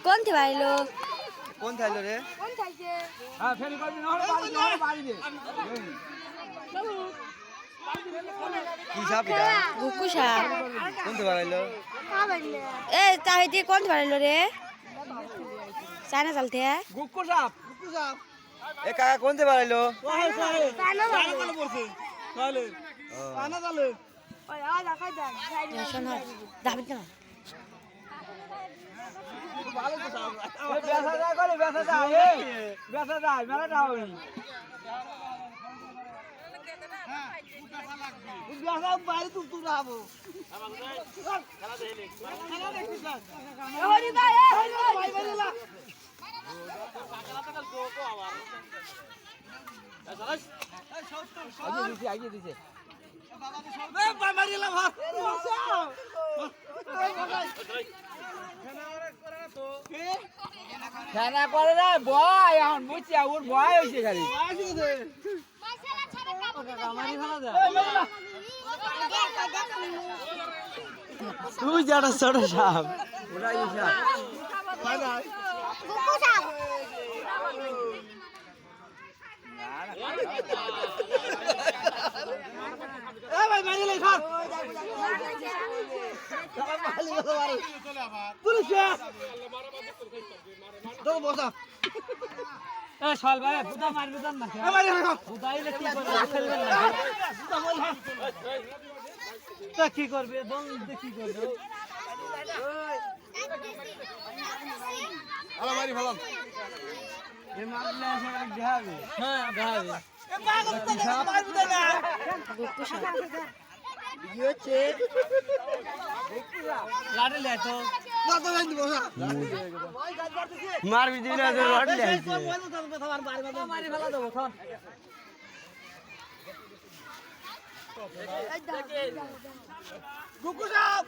কোন থে ভাইলো কোন থাইলো রে কোন থাইছে হ্যাঁ ফেরি করবি না হলে বাড়ি দে কি সাপ এটা গুকু সাপ কোন থে বাড়াইলো এ তাহিতি কোন থে ভাইলো রে চায়না চলতে গুক্কু সাপ এ কাকা কোন থে বাড়াইলো শোন দাবি না ব্যথা যায় করে ব্যথা যায় মেলাটা হবে ব্যথা বাইরে তুলতে যাবো আগে দিছে খেলা করে রে ভয় এখন বুঝছি ওর ভয় হয়েছে খালি তুই যারা ছোট সাপ ওরাই কি করবে কি করবে মারবি দিবি না রড লাইছে মারি ফেলা দেবো গুকু সাপ